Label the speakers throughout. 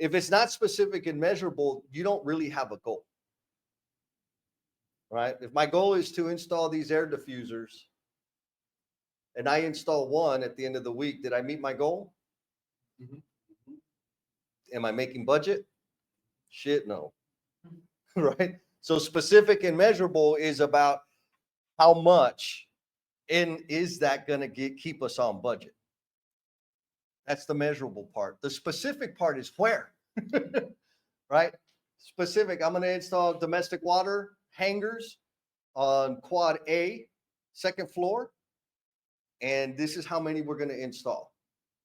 Speaker 1: if it's not specific and measurable, you don't really have a goal. Right? If my goal is to install these air diffusers and I install one at the end of the week, did I meet my goal? Mm-hmm. Am I making budget? Shit, no. Right? So specific and measurable is about how much and is that going to keep us on budget? That's the measurable part. The specific part is where, right? Specific, I'm going to install domestic water hangers on quad A, second floor. And this is how many we're going to install.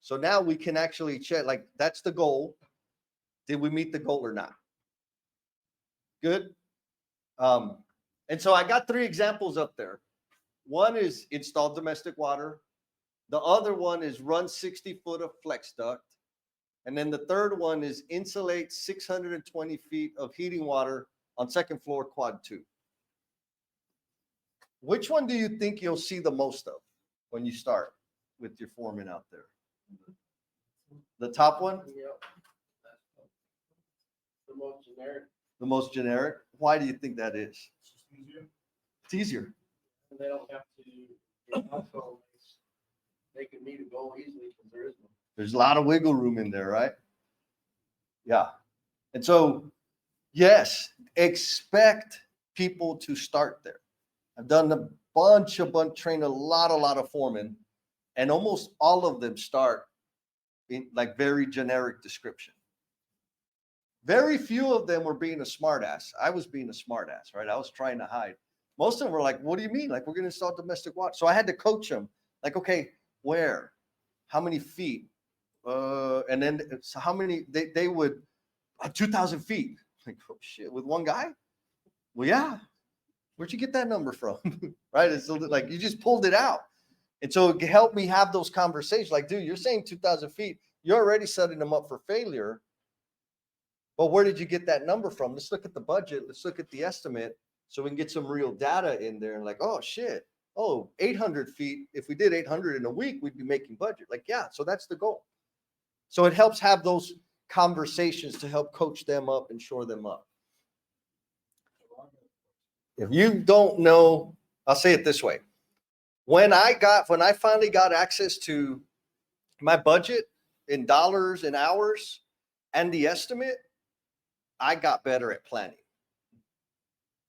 Speaker 1: So now we can actually check, like, that's the goal. Did we meet the goal or not? Good. And so I got 3 examples up there. One is install domestic water. The other one is run 60 foot of flex duct. And then the third one is insulate 620 feet of heating water on second floor quad 2. Which one do you think you'll see the most of when you start with your foreman out there? The top one?
Speaker 2: Yep. The most generic.
Speaker 1: The most generic? Why do you think that is?
Speaker 2: It's just easier.
Speaker 1: It's easier.
Speaker 2: And they don't have to also they can meet a goal easily because there is no.
Speaker 1: There's a lot of wiggle room in there, right? Yeah. And so, yes, expect people to start there. I've done a bunch, trained a lot of foremen, and almost all of them start in like very generic description. Very few of them were being a smartass. I was being a smartass, right? I was trying to hide. Most of them were like, what do you mean? Like, we're going to install domestic water. So I had to coach them. Like, okay, where? How many feet? And then so how many? They would 2,000 feet. Like, oh shit, with one guy? Well, yeah. Where'd you get that number from? Right? It's like you just pulled it out. And so it helped me have those conversations. Like, dude, you're saying 2,000 feet. You're already setting them up for failure. But where did you get that number from? Let's look at the budget. Let's look at the estimate so we can get some real data in there. And like, oh, shit. Oh, 800 feet. If we did 800 in a week, we'd be making budget. Like, yeah, so that's the goal. So it helps have those conversations to help coach them up and shore them up. If you don't know, I'll say it this way. When I finally got access to my budget in dollars and hours and the estimate, I got better at planning.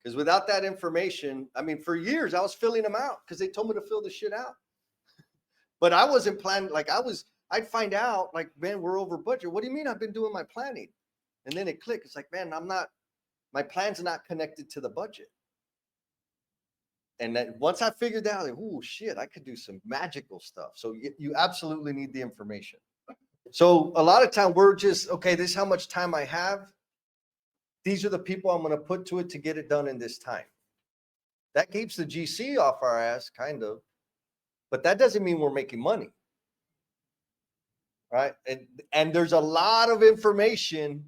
Speaker 1: Because without that information, I mean, for years I was filling them out because they told me to fill the shit out. But I wasn't planning. Like I'd find out like, man, we're over budget. What do you mean? I've been doing my planning. And then it clicked. It's like, man, my plan's not connected to the budget. And then once I figured out, like, oh shit, I could do some magical stuff. So you absolutely need the information. So a lot of time we're just, okay, this is how much time I have. These are the people I'm going to put to it to get it done in this time. That keeps the GC off our ass, kind of. But that doesn't mean we're making money. Right? And there's a lot of information.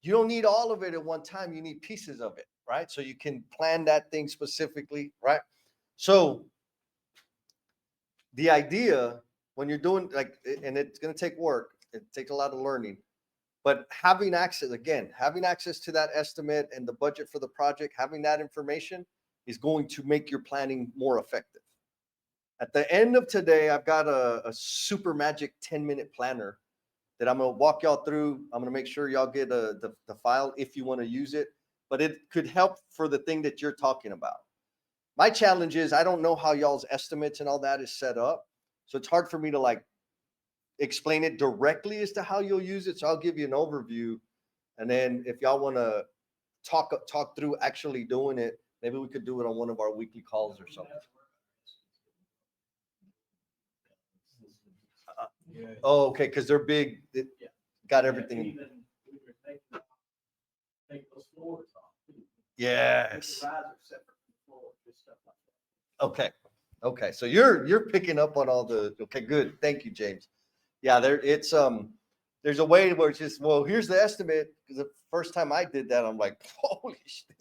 Speaker 1: You don't need all of it at one time. You need pieces of it, right? So you can plan that thing specifically, right? So the idea when you're doing like, and it's going to take work, it takes a lot of learning, but having access to that estimate and the budget for the project, having that information is going to make your planning more effective. At the end of today, I've got a super magic 10-minute planner that I'm going to walk y'all through. I'm going to make sure y'all get the file if you want to use it, but it could help for the thing that you're talking about. My challenge is I don't know how y'all's estimates and all that is set up. So it's hard for me to like explain it directly as to how you'll use it. So I'll give you an overview. And then if y'all want to talk through actually doing it, maybe we could do it on one of our weekly calls or something. Oh, okay, because they're big. It got everything.
Speaker 2: Take those floors off.
Speaker 1: Yes. Okay. So you're picking up on all the. Okay, good. Thank you, James. Yeah, there's a way where it's just, well, here's the estimate. Because the first time I did that, I'm like, holy shit,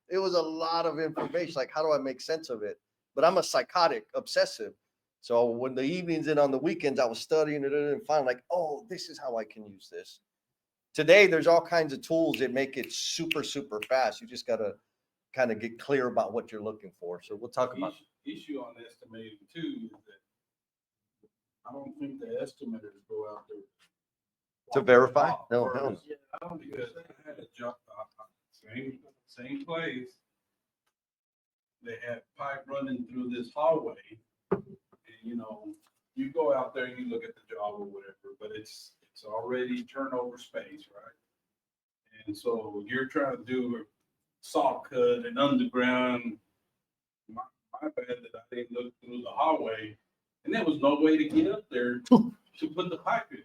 Speaker 1: it was a lot of information. Like, how do I make sense of it? But I'm a psychotic obsessive. So when the evenings and on the weekends, I was studying it and finally like, oh, this is how I can use this. Today, there's all kinds of tools that make it super, super fast. You just gotta kind of get clear about what you're looking for. So we'll talk about.
Speaker 3: Issue on estimating too is that I don't think the estimators go out there
Speaker 1: To verify? No,
Speaker 3: first,
Speaker 1: hell no.
Speaker 2: Yeah, I don't
Speaker 3: because I had a job, same place. They had pipe running through this hallway. And, you know, you go out there and you look at the job or whatever, but it's already turnover space, right? And so you're trying to do a saw cut and underground. My bad that I didn't look through the hallway, and there was no way to get up there to put the pipe in.